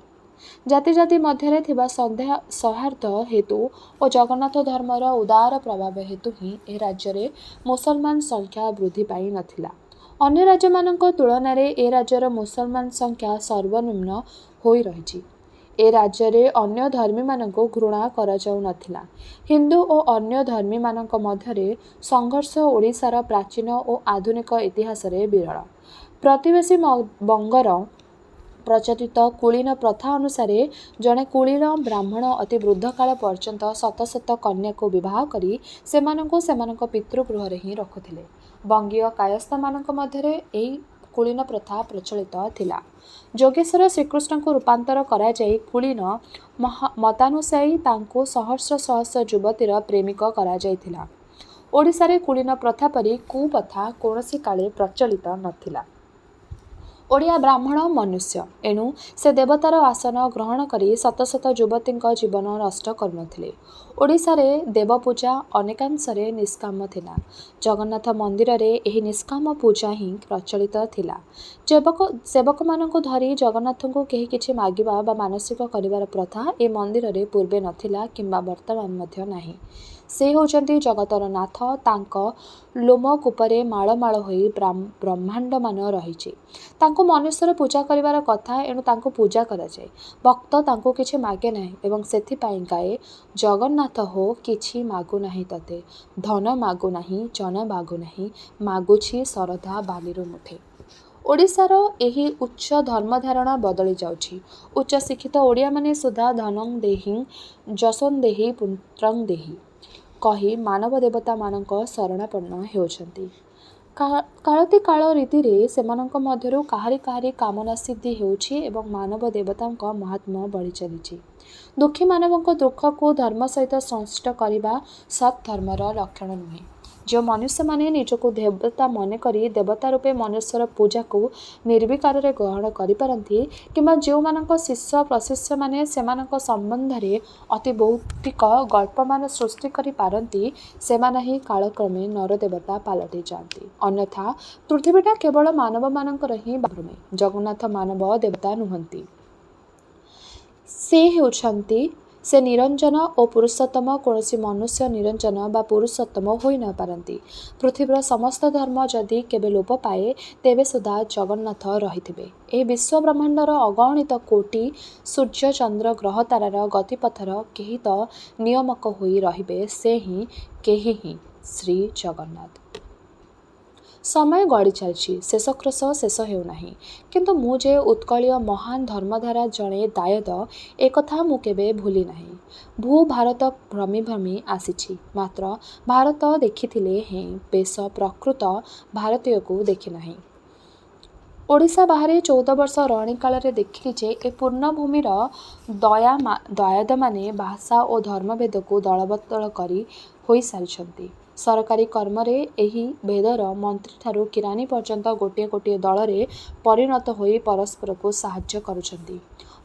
ଜାତି ଜାତି ମଧ୍ୟରେ ଥିବା ସୌହାର୍ଦ୍ଦ୍ୟ ହେତୁ ଓ ଜଗନ୍ନାଥ ଧର୍ମର ଉଦାର ପ୍ରଭାବ ହେତୁ ହିଁ ଏ ରାଜ୍ୟରେ ମୁସଲମାନ ସଂଖ୍ୟା ବୃଦ୍ଧି ପାଇ ନଥିଲା। ଅନ୍ୟ ରାଜ୍ୟମାନଙ୍କ ତୁଳନାରେ ଏ ରାଜ୍ୟର ମୁସଲମାନ ସଂଖ୍ୟା ସର୍ବନିମ୍ନ ହୋଇ ରହିଛି। ଏ ରାଜ୍ୟରେ ଅନ୍ୟ ଧର୍ମୀମାନଙ୍କୁ ଘୃଣା କରାଯାଉନଥିଲା। ହିନ୍ଦୁ ଓ ଅନ୍ୟ ଧର୍ମୀମାନଙ୍କ ମଧ୍ୟରେ ସଂଘର୍ଷ ଓଡ଼ିଶାର ପ୍ରାଚୀନ ଓ ଆଧୁନିକ ଇତିହାସରେ ବିରଳ। ପ୍ରତିବେଶୀ ବଙ୍ଗର ପ୍ରଚଳିତ କୁଳୀନ ପ୍ରଥା ଅନୁସାରେ ଜଣେ କୁଳୀନ ବ୍ରାହ୍ମଣ ଅତି ବୃଦ୍ଧକାଳ ପର୍ଯ୍ୟନ୍ତ ଶତ ଶତ କନ୍ୟାକୁ ବିବାହ କରି ସେମାନଙ୍କୁ ସେମାନଙ୍କ ପିତୃଗୃହରେ ହିଁ ରଖୁଥିଲେ। ବଙ୍ଗୀୟ କାୟସ୍ଥମାନଙ୍କ ମଧ୍ୟରେ ଏହି କୁଳୀନ ପ୍ରଥା ପ୍ରଚଳିତ ଥିଲା। ଯୋଗେଶ୍ୱର ଶ୍ରୀକୃଷ୍ଣଙ୍କୁ ରୂପାନ୍ତର କରାଯାଇ କୁଳୀନ ମତାନୁସାୟୀ ତାଙ୍କୁ ସହସ୍ର ସହସ୍ର ଯୁବତୀର ପ୍ରେମିକ କରାଯାଇଥିଲା। ଓଡ଼ିଶାରେ କୁଳୀନ ପ୍ରଥା ପରି କୁପ୍ରଥା କୌଣସି କାଳେ ପ୍ରଚଳିତ ନଥିଲା। ଓଡ଼ିଆ ବ୍ରାହ୍ମଣ ମନୁଷ୍ୟ, ଏଣୁ ସେ ଦେବତାର ଆସନ ଗ୍ରହଣ କରି ଶତ ଶତ ଯୁବତୀଙ୍କ ଜୀବନ ନଷ୍ଟ କରୁନଥିଲେ। ଓଡ଼ିଶାରେ ଦେବପୂଜା ଅନେକାଂଶରେ ନିଷ୍କାମ ଥିଲା। ଜଗନ୍ନାଥ ମନ୍ଦିରରେ ଏହି ନିଷ୍କାମ ପୂଜା ହିଁ ପ୍ରଚଳିତ ଥିଲା। ସେବକମାନଙ୍କୁ ଧରି ଜଗନ୍ନାଥଙ୍କୁ କେହି କିଛି ମାଗିବା ବା ମାନସିକ କରିବାର ପ୍ରଥା ଏ ମନ୍ଦିରରେ ପୂର୍ବେ ନଥିଲା କିମ୍ବା ବର୍ତ୍ତମାନ ମଧ୍ୟ ନାହିଁ। ସେ ହେଉଛନ୍ତି ଜଗତର ନାଥ, ତାଙ୍କ ଲୋମକୂପରେ ମାଳ ମାଳ ହୋଇ ବ୍ରହ୍ମାଣ୍ଡମାନ ରହିଛି। ତାଙ୍କୁ ମନୁଷ୍ୟର ପୂଜା କରିବାର କଥା, ଏଣୁ ତାଙ୍କୁ ପୂଜା କରାଯାଏ। ଭକ୍ତ ତାଙ୍କୁ କିଛି ମାଗେ ନାହିଁ ଏବଂ ସେଥିପାଇଁ ଗାଏ, ଜଗନ୍ନାଥ ହୋ କିଛି ମାଗୁନାହିଁ ତତେ, ଧନ ମାଗୁନାହିଁ ଜନ ମାଗୁନାହିଁ, ମାଗୁଛି ଶରଧା ବାଲିରୁ ମୁଠେ। ଓଡ଼ିଶାର ଏହି ଉଚ୍ଚ ଧର୍ମଧାରଣା ବଦଳି ଯାଉଛି। ଉଚ୍ଚ ଶିକ୍ଷିତ ଓଡ଼ିଆମାନେ ସୁଦ୍ଧା ଧନଂ ଦେହିଁ ଯଶୋଂ ଦେହି ପୁତ୍ରଂ ଦେହି କହି ମାନବ ଦେବତାମାନଙ୍କ ଶରଣାପନ୍ନ ହେଉଛନ୍ତି। କାଳତିକାଳ ରୀତିରେ ସେମାନଙ୍କ ମଧ୍ୟରୁ କାହାରି କାହାରି କାମନା ସିଦ୍ଧି ହେଉଛି ଏବଂ ମାନବ ଦେବତାଙ୍କ ମହାତ୍ମ୍ୟ ବଢ଼ି ଚାଲିଛି। ଦୁଃଖୀ ମାନବଙ୍କ ଦୁଃଖକୁ ଧର୍ମ ସହିତ ସଂଶ୍ଳିଷ୍ଟ କରିବା ସତ୍ ଧର୍ମର ଲକ୍ଷଣ ନୁହେଁ। ଯେଉଁ ମନୁଷ୍ୟମାନେ ନିଜକୁ ଦେବତା ମନେକରି ଦେବତା ରୂପେ ମନୁଷ୍ୟର ପୂଜାକୁ ନିର୍ବିକାରରେ ଗ୍ରହଣ କରିପାରନ୍ତି କିମ୍ବା ଯେଉଁମାନଙ୍କ ଶିଷ୍ୟ ପ୍ରଶିଷ୍ୟମାନେ ସେମାନଙ୍କ ସମ୍ବନ୍ଧରେ ଅତି ଭୌତିକ ଗଳ୍ପମାନ ସୃଷ୍ଟି କରିପାରନ୍ତି ସେମାନେ ହିଁ କାଳକ୍ରମେ ନରଦେବତା ପାଲଟି ଯାଆନ୍ତି। ଅନ୍ୟଥା ପୃଥିବୀଟା କେବଳ ମାନବମାନଙ୍କର ହିଁ ଭ୍ରମେ। ଜଗନ୍ନାଥ ମାନବ ଦେବତା ନୁହନ୍ତି। ସେ ନିରଞ୍ଜନ ଓ ପୁରୁଷୋତ୍ତମ। କୌଣସି ମନୁଷ୍ୟ ନିରଞ୍ଜନ ବା ପୁରୁଷୋତ୍ତମ ହୋଇ ନ ପାରନ୍ତି। ପୃଥିବୀର ସମସ୍ତ ଧର୍ମ ଯଦି କେବେ ଲୋପ ପାଏ ତେବେ ସୁଦ୍ଧା ଜଗନ୍ନାଥ ରହିଥିବେ। ଏହି ବିଶ୍ୱ ବ୍ରହ୍ମାଣ୍ଡର ଅଗଣିତ କୋଟି ସୂର୍ଯ୍ୟ ଚନ୍ଦ୍ର ଗ୍ରହ ତାରାର ଗତିପଥର କେହି ତ ନିୟାମକ ହୋଇ ରହିବେ, ସେ ହିଁ କେହି ହିଁ ଶ୍ରୀ ଜଗନ୍ନାଥ। ସମୟ ଗଡ଼ି ଚାଲିଛି, ଶେଷକ୍ରୋଶ ଶେଷ ହେଉନାହିଁ। କିନ୍ତୁ ମୁଁ ଯେ ଉତ୍କଳୀୟ ମହାନ ଧର୍ମଧାରା ଜଣେ ଦାୟଦ ଏକଥା ମୁଁ କେବେ ଭୁଲି ନାହିଁ। ଭୂ ଭାରତ ଭ୍ରମି ଭ୍ରମି ଆସିଛି, ମାତ୍ର ଭାରତ ଦେଖିଥିଲେ ହେଁ ବେଶ ପ୍ରକୃତ ଭାରତୀୟକୁ ଦେଖିନାହିଁ। ଓଡ଼ିଶା ବାହାରେ 14 ବର୍ଷ ରହଣି କାଳରେ ଦେଖିଲି ଯେ ଏ ପୂର୍ଣ୍ଣଭୂମିର ଦାୟଦମାନେ ଭାଷା ଓ ଧର୍ମଭେଦକୁ ଦଳବଦଳ କରି ହୋଇସାରିଛନ୍ତି। ସରକାରୀ କର୍ମରେ ଏହି ଭେଦର ମନ୍ତ୍ରୀଠାରୁ କିରାନୀ ପର୍ଯ୍ୟନ୍ତ ଗୋଟିଏ ଗୋଟିଏ ଦଳରେ ପରିଣତ ହୋଇ ପରସ୍ପରକୁ ସାହାଯ୍ୟ କରୁଛନ୍ତି।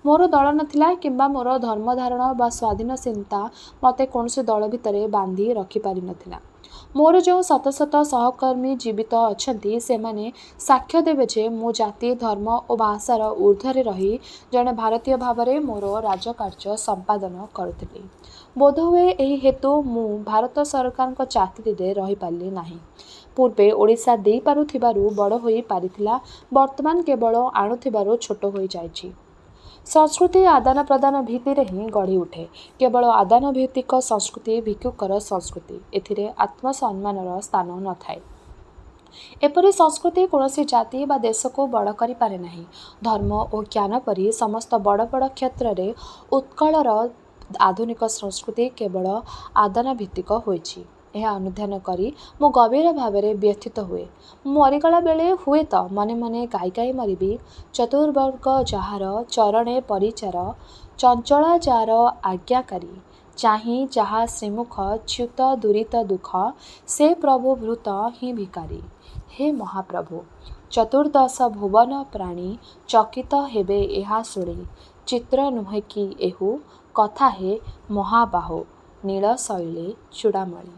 ମୋର ଦଳ ନଥିଲା କିମ୍ବା ମୋର ଧର୍ମଧାରଣ ବା ସ୍ୱାଧୀନ ଚିନ୍ତା ମୋତେ କୌଣସି ଦଳ ଭିତରେ ବାନ୍ଧି ରଖିପାରିନଥିଲା। ମୋର ଯେଉଁ ଶତ ଶତ ସହକର୍ମୀ ଜୀବିତ ଅଛନ୍ତି ସେମାନେ ସାକ୍ଷ୍ୟ ଦେବେ ଯେ ମୁଁ ଜାତି ଧର୍ମ ଓ ଭାଷାର ଊର୍ଦ୍ଧ୍ୱରେ ରହି ଜଣେ ଭାରତୀୟ ଭାବରେ ମୋର ରାଜକାର୍ଯ୍ୟ ସମ୍ପାଦନ କରୁଥିଲି। ବୋଧହୁଏ ଏହି ହେତୁ ମୁଁ ଭାରତ ସରକାରଙ୍କ ଚାକିରିରେ ରହିପାରିଲି ନାହିଁ। ପୂର୍ବେ ଓଡ଼ିଶା ଦେଇପାରୁଥିବାରୁ ବଡ଼ ହୋଇ ପାରିଥିଲା, ବର୍ତ୍ତମାନ କେବଳ ଆଣୁଥିବାରୁ ଛୋଟ ହୋଇଯାଇଛି। ସଂସ୍କୃତି ଆଦାନ ପ୍ରଦାନ ଭିତ୍ତିରେ ହିଁ ଗଢ଼ି ଉଠେ। କେବଳ ଆଦାନ ଭିତ୍ତିକ ସଂସ୍କୃତି ଭିକ୍ଷୁକର ସଂସ୍କୃତି। ଏଥିରେ ଆତ୍ମସମ୍ମାନର ସ୍ଥାନ ନଥାଏ। ଏପରି ସଂସ୍କୃତି କୌଣସି ଜାତି ବା ଦେଶକୁ ବଡ଼ କରିପାରେ ନାହିଁ। ଧର୍ମ ଓ ଜ୍ଞାନ ପରି ସମସ୍ତ ବଡ଼ ବଡ଼ କ୍ଷେତ୍ରରେ ଉତ୍କଳର ଆଧୁନିକ ସଂସ୍କୃତି କେବଳ ଆଦାନ ଭିତ୍ତିକ ହୋଇଛି। ଏହା ଅନୁଧ୍ୟାନ କରି ମୁଁ ଗଭୀର ଭାବରେ ବ୍ୟଥିତ ହୁଏ। ମୁଁ ମରିଗଲା ବେଳେ ହୁଏତ ମନେ ମନେ ଗାଇ ଗାଇ ମରିବି, ଚତୁର୍ବର୍ଗ ଯାହାର ଚରଣେ ପରିଚାର, ଚଞ୍ଚଳା ଯାର ଆଜ୍ଞାକାରୀ, ଚାହିଁ ଯାହା ଶ୍ରୀମୁଖ, ଚ୍ୟୁତ ଦୁରିତ ଦୁଃଖ, ସେ ପ୍ରଭୁ ଭୃତ ହିଁ ଭିକାରୀ। ହେ ମହାପ୍ରଭୁ, ଚତୁର୍ଦ୍ଦଶ ଭୁବନ ପ୍ରାଣୀ ଚକିତ ହେବେ ଏହା ଶୁଣି, ଚିତ୍ର ନୁହେଁ କି ଏହୁ କଥା ହେ ମହାବାହୋ, ନୀଳ ଶୈଳେ ଚୂଡ଼ାମଣି।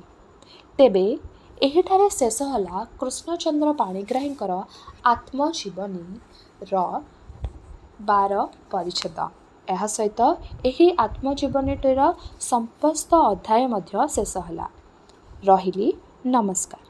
ତେବେ ଏହିଠାରେ ଶେଷ ହେଲା କୃଷ୍ଣଚନ୍ଦ୍ର ପାଣିଗ୍ରାହୀଙ୍କର ଆତ୍ମଜୀବନୀର 12 ପରିଚ୍ଛେଦ। ଏହା ସହିତ ଏହି ଆତ୍ମଜୀବନୀଟିର ସମସ୍ତ ଅଧ୍ୟାୟ ମଧ୍ୟ ଶେଷ ହେଲା। ରହିଲି, ନମସ୍କାର।